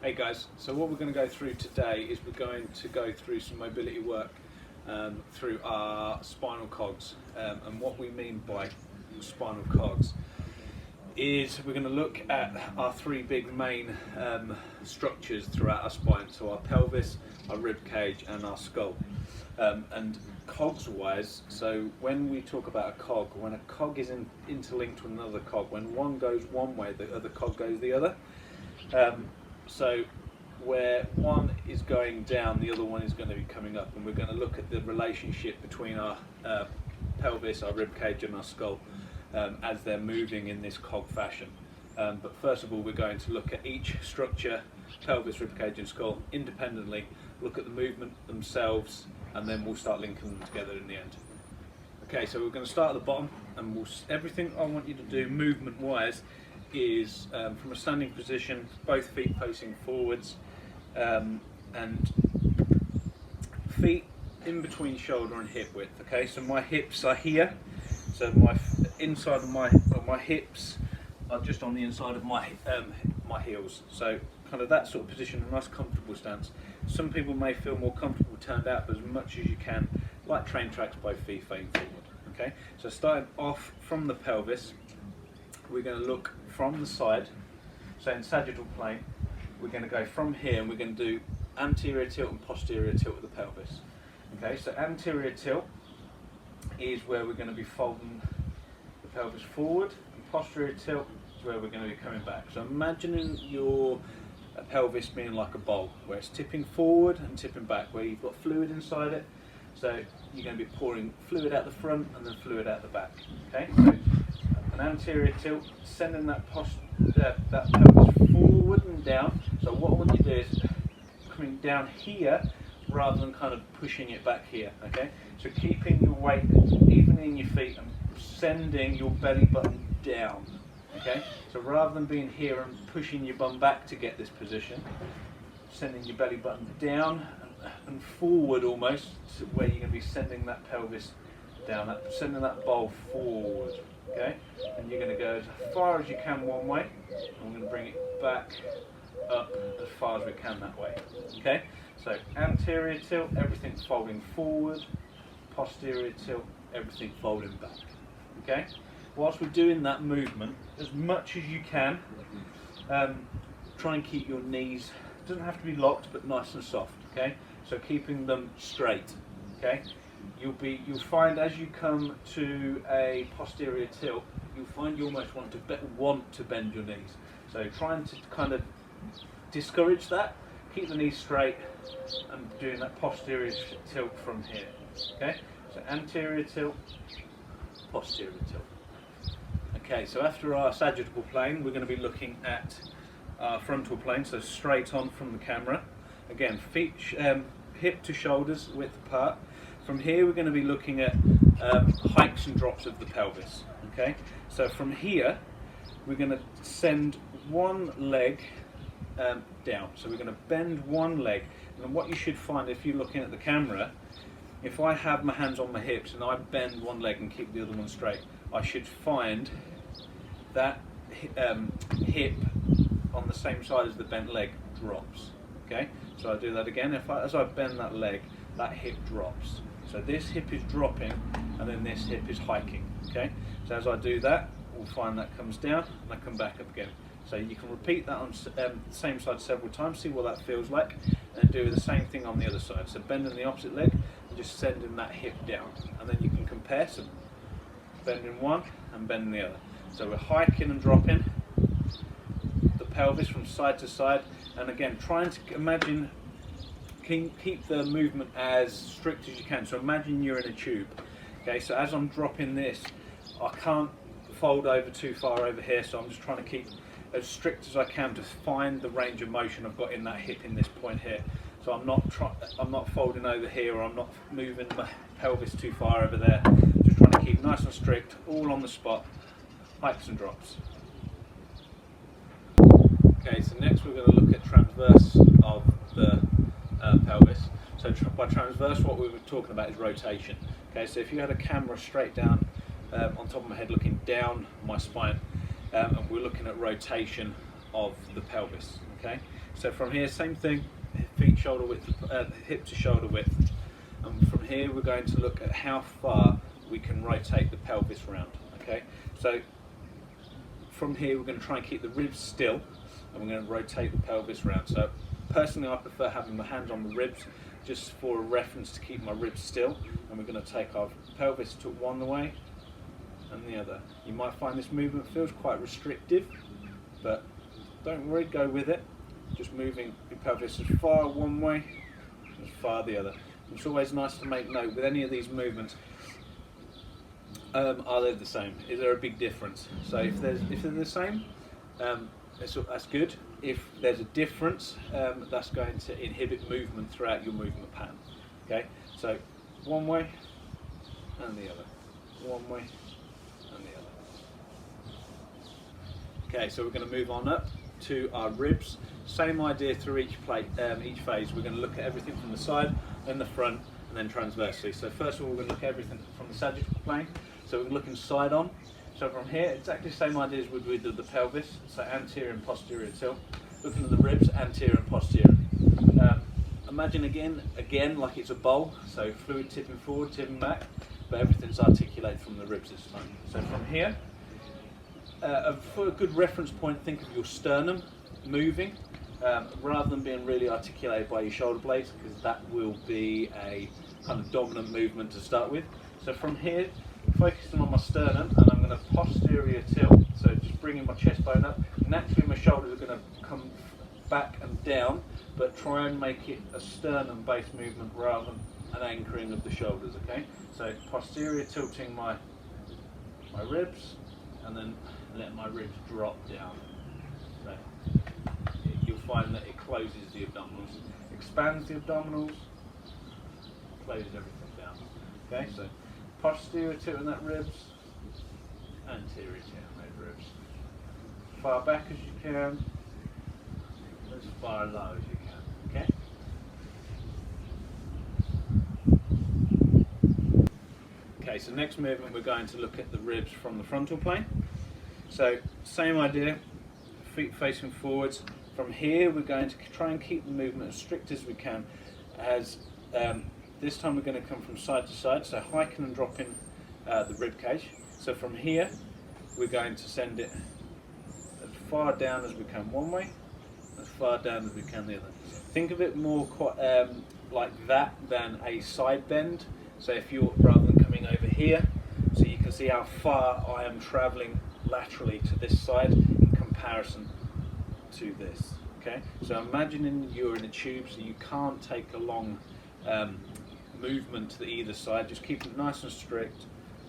Hey guys, so what we're going to go through today is we're going to go through some mobility work through our spinal COGS, and what we mean by spinal COGS is we're going to look at our three big main structures throughout our spine, so our pelvis, our ribcage and our skull. And COGS wise, so when we talk about a cog, when a cog is interlinked with another cog, when one goes one way the other cog goes the other. So where one is going down, the other one is going to be coming up, and we're going to look at the relationship between our pelvis, our ribcage and our skull as they're moving in this cog fashion. But first of all, we're going to look at each structure, pelvis, ribcage and skull, independently, look at the movement themselves, and then we'll start linking them together in the end. Okay, so we're going to start at the bottom, and everything I want you to do movement wise is from a standing position, both feet facing forwards, and feet in between shoulder and hip width. Okay, so my hips are here, so my inside of my hips are just on the inside of my heels, so kind of that sort of position, a nice comfortable stance. Some people may feel more comfortable turned out, but as much as you can, like train tracks, both feet facing forward. Okay, so starting off from the pelvis, we're going to look from the side, so in sagittal plane, we're going to go from here and we're going to do anterior tilt and posterior tilt of the pelvis. Okay, so anterior tilt is where we're going to be folding the pelvis forward, and posterior tilt is where we're going to be coming back. So imagining your pelvis being like a bowl, where it's tipping forward and tipping back, where you've got fluid inside it, so you're going to be pouring fluid out the front and then fluid out the back. Okay, so an anterior tilt, sending that pelvis forward and down. So what I want you to do is coming down here rather than kind of pushing it back here. Okay, so keeping your weight even in your feet and sending your belly button down. Okay, so rather than being here and pushing your bum back to get this position, sending your belly button down and forward almost, to where you're going to be sending that pelvis down, sending that bowl forward. Okay, and you're going to go as far as you can one way, and we're going to bring it back up as far as we can that way. Okay, so anterior tilt, everything folding forward, posterior tilt, everything folding back. Okay, whilst we're doing that movement, as much as you can, try and keep your knees, it doesn't have to be locked, but nice and soft. Okay, so keeping them straight. Okay, you'll find as you come to a posterior tilt, you'll find you almost want to bend your knees. So trying to kind of discourage that, keep the knees straight, and doing that posterior tilt from here. Okay, so anterior tilt, posterior tilt. Okay, so after our sagittal plane, we're going to be looking at our frontal plane, so straight on from the camera. Again, feet hip to shoulders width apart. From here we're going to be looking at hikes and drops of the pelvis. Okay, so from here we're going to send one leg down. So we're going to bend one leg, and what you should find if you're looking at the camera, if I have my hands on my hips and I bend one leg and keep the other one straight, I should find that hip on the same side as the bent leg drops. Okay, so I do that again. As I bend that leg, that hip drops. So this hip is dropping, and then this hip is hiking. Okay, so as I do that, we'll find that comes down, and I come back up again. So you can repeat that on the same side several times, see what that feels like, and do the same thing on the other side. So bending the opposite leg, and just sending that hip down, and then you can compare some bending one and bending the other. So we're hiking and dropping the pelvis from side to side, and again trying to imagine, keep the movement as strict as you can. So imagine you're in a tube. Okay, so as I'm dropping this, I can't fold over too far over here, so I'm just trying to keep as strict as I can to find the range of motion I've got in that hip in this point here. So I'm not folding over here, or I'm not moving my pelvis too far over there. Just trying to keep nice and strict, all on the spot, hikes and drops. Okay, so next we're going to look at transverse of the pelvis. So by transverse, what we were talking about is rotation. Okay, so if you had a camera straight down on top of my head looking down my spine, and we're looking at rotation of the pelvis. Okay, So from here, same thing, feet shoulder width, hip to shoulder width. And from here, we're going to look at how far we can rotate the pelvis round. Okay, so from here, we're going to try and keep the ribs still, and we're going to rotate the pelvis round. So personally, I prefer having my hands on the ribs, just for a reference to keep my ribs still. And we're going to take our pelvis to one way and the other. You might find this movement feels quite restrictive, but don't worry, go with it. Just moving your pelvis as far one way, as far the other. It's always nice to make note with any of these movements. Are they the same? Is there a big difference? So if they're the same, that's good. If there's a difference, that's going to inhibit movement throughout your movement pattern. Okay, so one way and the other, one way and the other. Okay, so we're going to move on up to our ribs. Same idea through each phase. We're going to look at everything from the side, then the front, and then transversely. So first of all, we're going to look at everything from the sagittal plane. So we're looking side on. So from here, exactly the same idea as we did with the pelvis. So anterior and posterior tilt. Looking at the ribs, anterior and posterior. Imagine again like it's a bowl. So fluid tipping forward, tipping back, but everything's articulated from the ribs this time. So from here, for a good reference point, think of your sternum moving rather than being really articulated by your shoulder blades, because that will be a kind of dominant movement to start with. So from here, focusing on my sternum, and I'm going to posterior tilt, so just bringing my chest bone up. Naturally my shoulders are going to come back and down, but try and make it a sternum based movement rather than an anchoring of the shoulders. Okay, so posterior tilting my ribs, and then let my ribs drop down. So you'll find that it closes the abdominals, expands the abdominals, closes everything down. Okay, so posterior tilting that ribs, anterior tilting those ribs. Far back as you can, as far low as you can. Okay? Okay, so next movement we're going to look at the ribs from the frontal plane. So same idea, feet facing forwards. From here we're going to try and keep the movement as strict as we can. As this time we're going to come from side to side, so hiking and dropping the rib cage. So from here we're going to send it as far down as we can one way, as far down as we can the other. Think of it more like that than a side bend. So if you're, rather than coming over here, so you can see how far I am travelling laterally to this side in comparison to this. Okay, so imagining you're in a tube, so you can't take a long movement to either side. Just keep it nice and strict.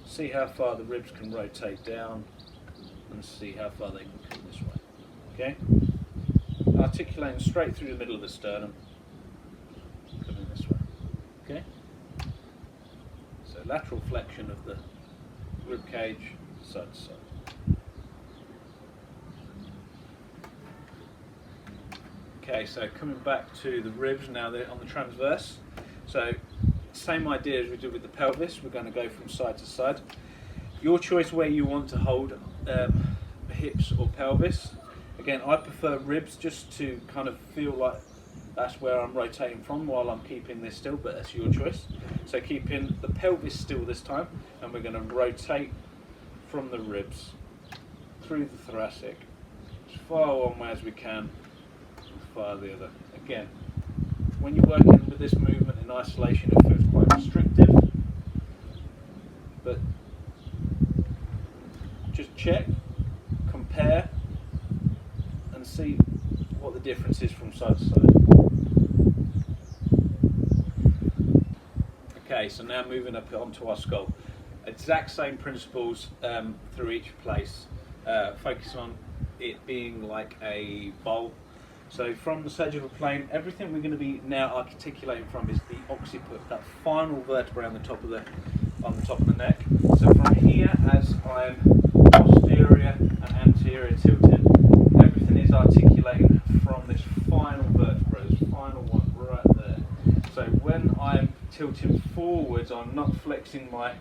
See how far the ribs can rotate down, and see how far they can come this way. Okay, articulating straight through the middle of the sternum, coming this way. Okay, so lateral flexion of the rib cage, side to side. Okay, so coming back to the ribs now, they're on the transverse. So same idea as we did with the pelvis, we're going to go from side to side. Your choice where you want to hold hips or pelvis. Again, I prefer ribs just to kind of feel like that's where I'm rotating from while I'm keeping this still, but that's your choice. So keeping the pelvis still this time, and we're going to rotate from the ribs through the thoracic as far one way as we can, far the other. Again, when you're working with this movement in isolation, it feels quite restrictive, but just check, compare, and see what the difference is from side to side. Okay, so now moving up onto our skull. Exact same principles through each place. Focus on it being like a bowl. So from the sagittal plane, everything we're going to be now articulating from is the occiput, that final vertebra on the top of the neck. So from here, as I'm posterior and anterior tilted, everything is articulating from this final vertebra, this final one right there. So when I'm tilting forwards, I'm not flexing my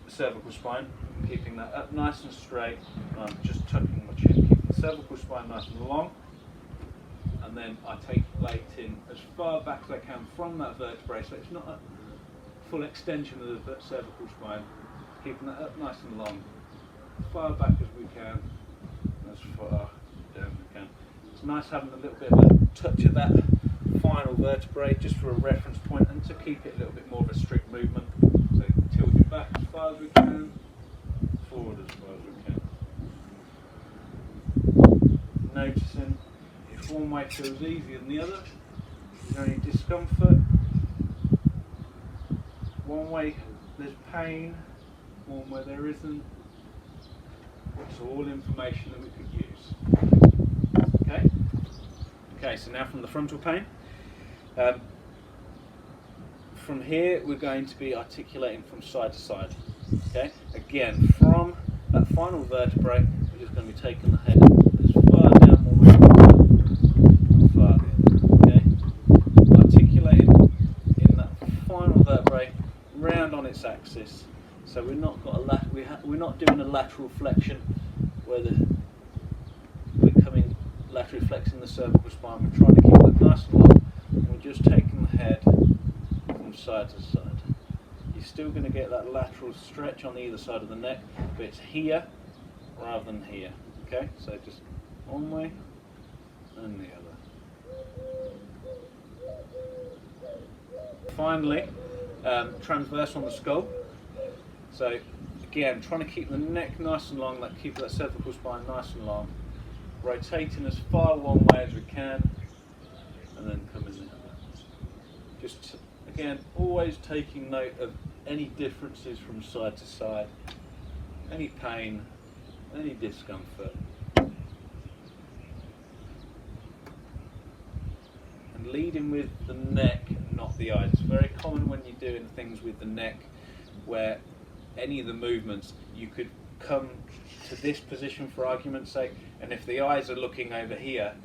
cervical spine, keeping that up nice and straight, and I'm just tucking my chin, keeping the cervical spine nice and long, and then I take the weight in as far back as I can from that vertebrae, so it's not a full extension of the cervical spine, keeping that up nice and long, as far back as we can, as far down as we can. It's nice having a little bit of a touch of that final vertebrae just for a reference point, and to keep it a little bit more of a strict movement. So tilt it back as far as we can, forward as far as we can. Noticing if one way feels easier than the other, is there any discomfort? One way there's pain, one way there isn't. It's all information that we could use. Okay? Okay, so now from the frontal plane. From here we're going to be articulating from side to side. Okay? Again, from that final vertebrae, we're just going to be taking the head as far down one way as far in. Okay? Articulating in that final vertebrae round on its axis. So we're not got a we're not doing a lateral flexion where we're coming laterally flexing the cervical spine. We're trying to keep it nice and long, and we're just taking the head from side to side. You're still going to get that lateral stretch on either side of the neck, but it's here rather than here. Okay, so just one way and the other. Finally, transverse on the skull. So again, trying to keep the neck nice and long, keep that cervical spine nice and long, rotating as far one way as we can, and then coming the other. Just again, always taking note of any differences from side to side, any pain, any discomfort. And leading with the neck, not the eyes. It's very common when you're doing things with the neck where any of the movements, you could come to this position for argument's sake, and if the eyes are looking over here,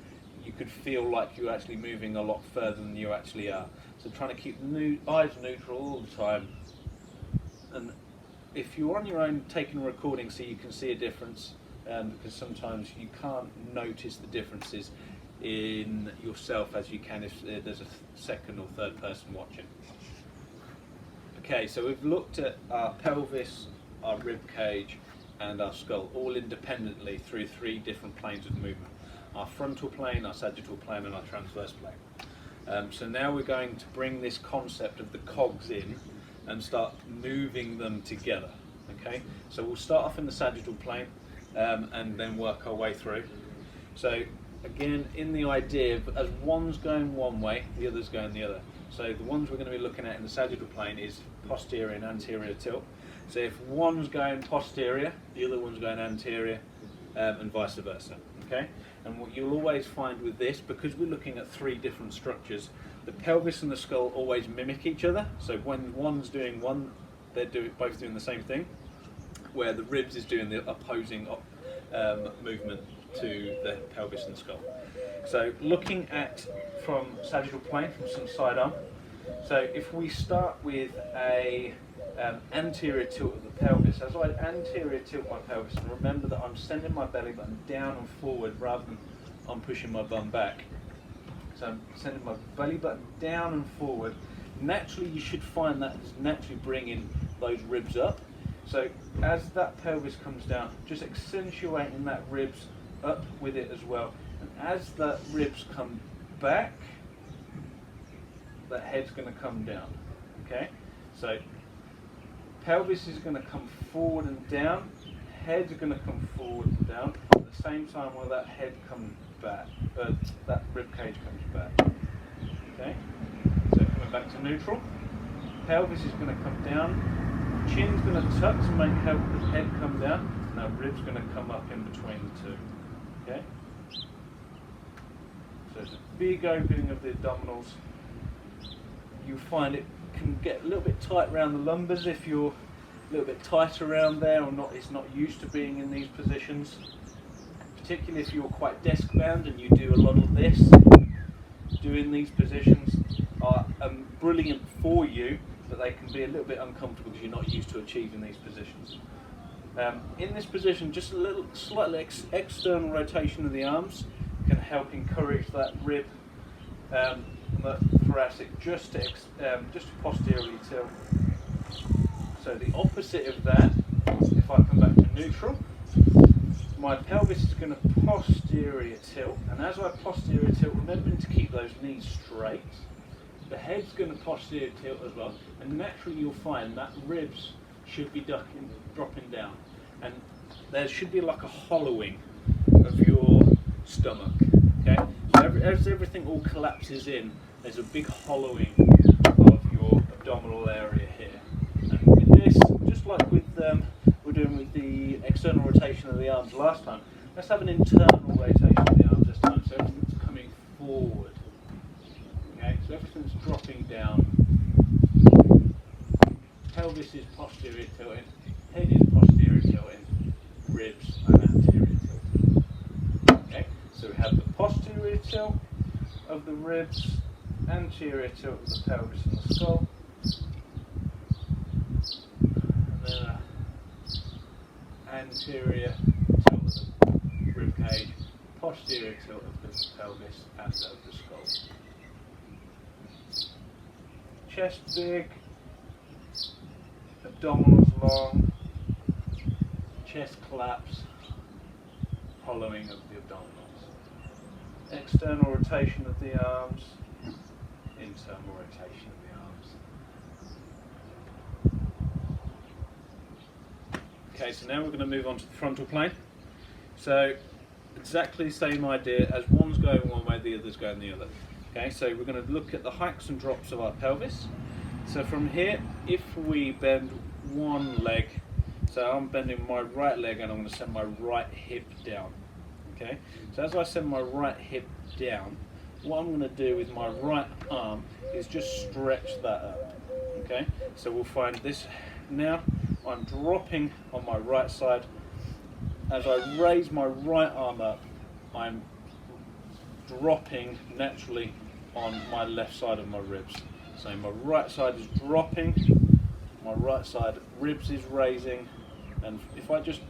you could feel like you're actually moving a lot further than you actually are. So trying to keep the eyes neutral all the time. And if you're on your own taking a recording so you can see a difference, because sometimes you can't notice the differences in yourself as you can if there's a second or third person watching. Okay, so we've looked at our pelvis, our rib cage and our skull all independently through three different planes of movement. Our frontal plane, our sagittal plane and our transverse plane. So now we're going to bring this concept of the cogs in and start moving them together. Okay, so we'll start off in the sagittal plane and then work our way through. So again, in the idea of as one's going one way, the other's going the other. So the ones we're going to be looking at in the sagittal plane is posterior and anterior tilt. So if one's going posterior, the other one's going anterior, and vice versa. Okay? And what you'll always find with this, because we're looking at three different structures, the pelvis and the skull always mimic each other. So when one's doing one, they're both doing the same thing, where the ribs is doing the opposing movement to the pelvis and skull. So looking at from sagittal plane, from some side on. So if we start with a anterior tilt of the pelvis, as I anterior tilt my pelvis, and remember that I'm sending my belly button down and forward rather than I'm pushing my bum back. So I'm sending my belly button down and forward. Naturally, you should find that is naturally bringing those ribs up. So as that pelvis comes down, just accentuating that ribs up with it as well. And as the ribs come back, that head's going to come down. Okay? So pelvis is going to come forward and down, head's going to come forward and down at the same time while that head comes back, that rib cage comes back. Okay? So coming back to neutral, pelvis is going to come down, chin's going to tuck to make the head come down, and that rib's going to come up in between the two. Okay? So it's a big opening of the abdominals. You find it can get a little bit tight around the lumbars if you're a little bit tight around there or not. It's not used to being in these positions. Particularly if you're quite desk bound and you do a lot of this. Doing these positions are brilliant for you, but they can be a little bit uncomfortable because you're not used to achieving these positions. In this position, just a little slightly external rotation of the arms, can help encourage that rib, the thoracic, just to posteriorly tilt. So the opposite of that, if I come back to neutral, my pelvis is going to posterior tilt, and as I posterior tilt, remembering to keep those knees straight, the head's going to posterior tilt as well, and naturally you'll find that ribs should be dropping down, and there should be like a hollowing of your stomach. Okay, so as everything all collapses in, there's a big hollowing of your abdominal area here. And with this, just like with we're doing with the external rotation of the arms last time, let's have an internal rotation of the arms this time, so everything's coming forward. Okay, so everything's dropping down. Pelvis is posterior tilting, head is posterior tilting, ribs and anterior tilting. Okay, so we have the posterior tilt of the ribs, anterior tilt of the pelvis and the skull, and then anterior tilt of the ribcage, posterior tilt of the pelvis and of the skull. Chest big, abdominals long, chest collapse, hollowing of the abdominals. External rotation of the arms, internal rotation of the arms. Okay, so now we're going to move on to the frontal plane. So exactly the same idea, as one's going one way, the other's going the other. Okay, so we're going to look at the hikes and drops of our pelvis. So from here, if we bend one leg, so I'm bending my right leg and I'm going to send my right hip down. Okay, so as I send my right hip down, what I'm going to do with my right arm is just stretch that up. Okay, so we'll find this now. I'm dropping on my right side. As I raise my right arm up, I'm dropping naturally on my left side of my ribs. So my right side is dropping, my right side ribs is raising, and if I just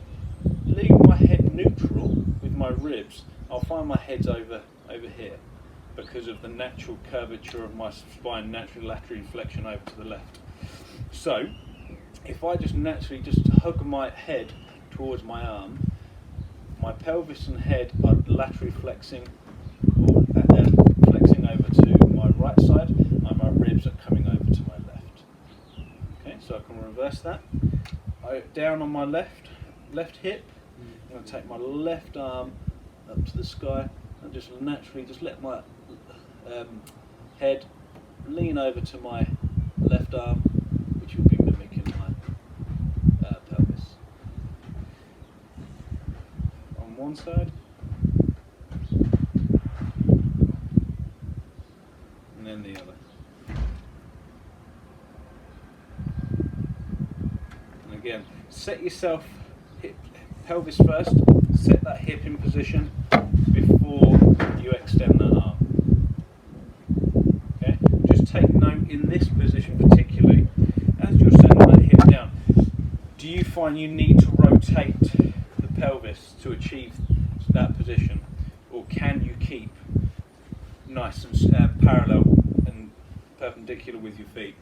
leave my head neutral with my ribs, I'll find my head's over here because of the natural curvature of my spine, naturally lateral flexion over to the left. So if I just naturally just hug my head towards my arm, my pelvis and head are laterally flexing, or flexing over to my right side, and my ribs are coming over to my left. Okay, so I can reverse that. Down on my left hip, I'm going to take my left arm up to the sky and just naturally just let my head lean over to my left arm, which will be mimicking my pelvis. On one side, and then the other. And again, set yourself pelvis first, set that hip in position before you extend that arm. Okay? Just take note in this position particularly, as you're sending that hip down, do you find you need to rotate the pelvis to achieve that position, or can you keep nice and parallel and perpendicular with your feet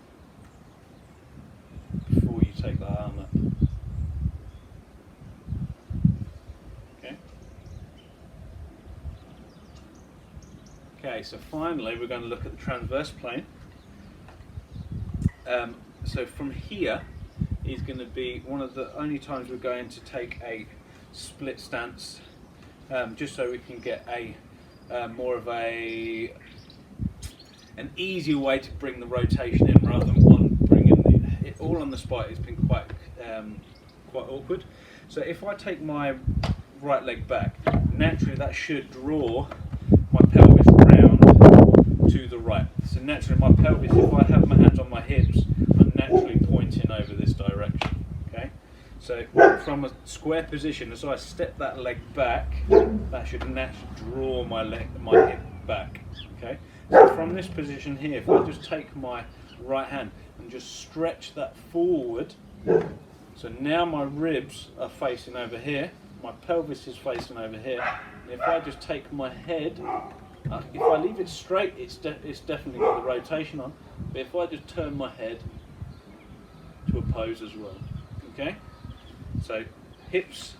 before you take the arm up? Okay, so finally we're going to look at the transverse plane. So from here is going to be one of the only times we're going to take a split stance, just so we can get a more of an easier way to bring the rotation in, rather than one bringing it all on the spot. It's been quite awkward. So if I take my right leg back, naturally that should draw my pelvis round to the right. So naturally my pelvis, if I have my hands on my hips, I'm naturally pointing over this direction. Okay, so from a square position, as I step that leg back, that should naturally draw my hip back. Okay, so from this position here, if I just take my right hand and just stretch that forward, so now my ribs are facing over here, my pelvis is facing over here, and if I just take my head, if I leave it straight, it's definitely got the rotation on, but if I just turn my head to a pose as well, okay? So hips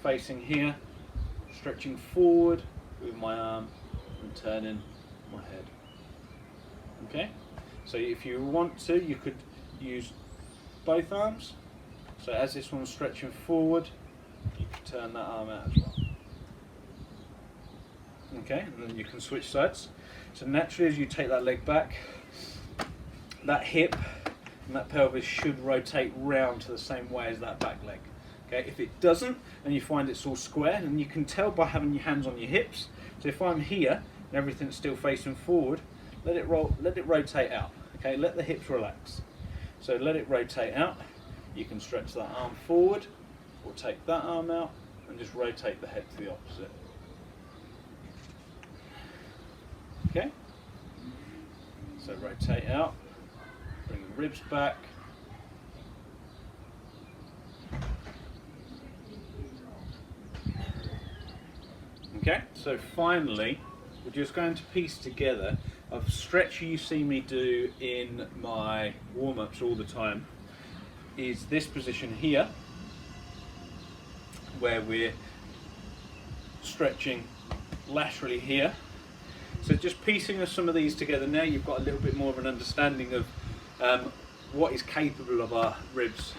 facing here, stretching forward with my arm and turning my head, okay? So if you want to, you could use both arms. So as this one's stretching forward, you can turn that arm out as well. Okay, and then you can switch sides. So naturally, as you take that leg back, that hip and that pelvis should rotate round to the same way as that back leg. Okay, if it doesn't, and you find it's all square, and you can tell by having your hands on your hips. So if I'm here and everything's still facing forward, let it rotate out. Okay, let the hips relax. So let it rotate out. You can stretch that arm forward, or take that arm out and just rotate the head to the opposite. Okay, so rotate out, bring the ribs back. Okay, so finally, we're just going to piece together a stretch you see me do in my warm-ups all the time. Is this position here, where we're stretching laterally here. So just piecing some of these together now, you've got a little bit more of an understanding of what is capable of our ribs,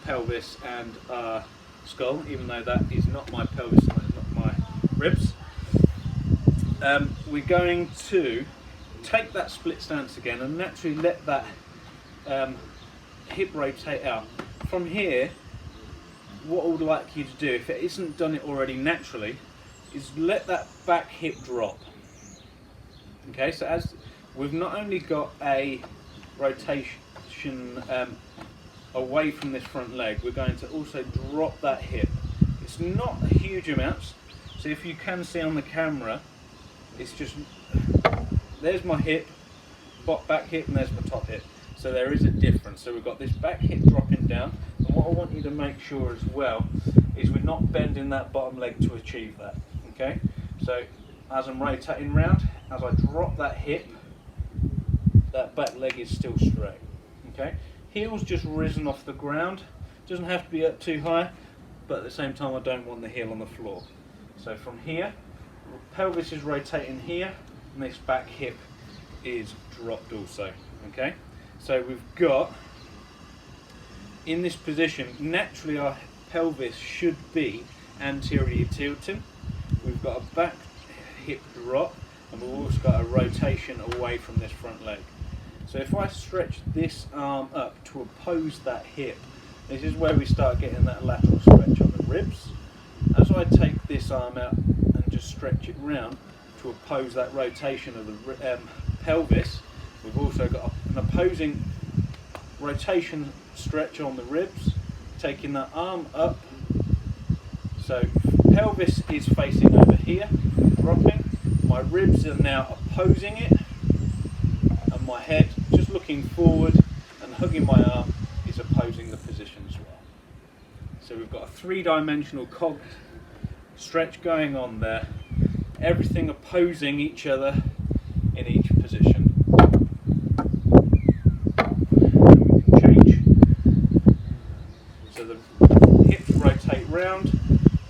pelvis and our skull, even though that is not my pelvis and that is not my ribs. We're going to take that split stance again and naturally let that hip rotate out. From here, what I would like you to do, if it isn't done it already naturally, is let that back hip drop. Okay, so as we've not only got a rotation away from this front leg, we're going to also drop that hip. It's not huge amounts, so if you can see on the camera, it's just, there's my hip, back hip, and there's my top hip. So there is a difference. So we've got this back hip dropping down, and what I want you to make sure as well is we're not bending that bottom leg to achieve that. Okay, so as I'm rotating round, as I drop that hip, that back leg is still straight. Okay, heel's just risen off the ground, doesn't have to be up too high, but at the same time I don't want the heel on the floor. So from here, pelvis is rotating here, and this back hip is dropped also. Okay, so we've got, in this position, naturally our pelvis should be anteriorly tilting. We've got a back hip drop, and we've also got a rotation away from this front leg. So if I stretch this arm up to oppose that hip, this is where we start getting that lateral stretch on the ribs. As I take this arm out and just stretch it round to oppose that rotation of the pelvis, we've also got an opposing rotation stretch on the ribs, taking that arm up. So pelvis is facing over here, dropping. My ribs are now opposing it, and my head just looking forward and hugging my arm is opposing the position as well. So we've got a three-dimensional COG stretch going on there, everything opposing each other in each position. And we can change. So the hips rotate round,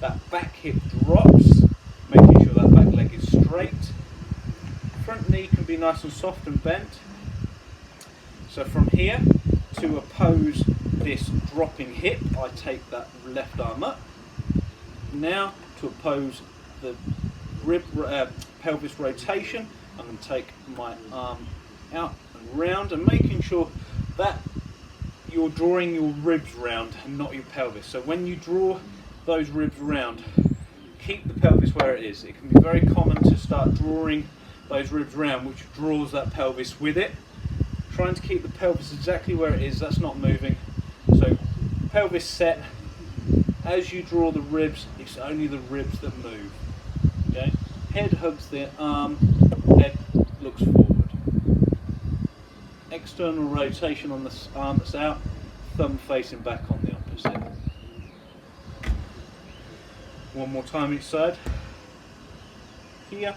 that back hip drops, making sure that back leg is straight. Front knee can be nice and soft and bent. So from here, to oppose this dropping hip, I take that left arm up. Now to oppose the pelvis rotation, I'm going to take my arm out and round, and making sure that you're drawing your ribs round and not your pelvis. So when you draw those ribs round, keep the pelvis where it is. It can be very common to start drawing those ribs round, which draws that pelvis with it. Trying to keep the pelvis exactly where it is, that's not moving. So pelvis set. As you draw the ribs, it's only the ribs that move. Okay? Head hugs the arm, head looks forward. External rotation on the arm that's out, thumb facing back on the opposite. One more time each side. Here.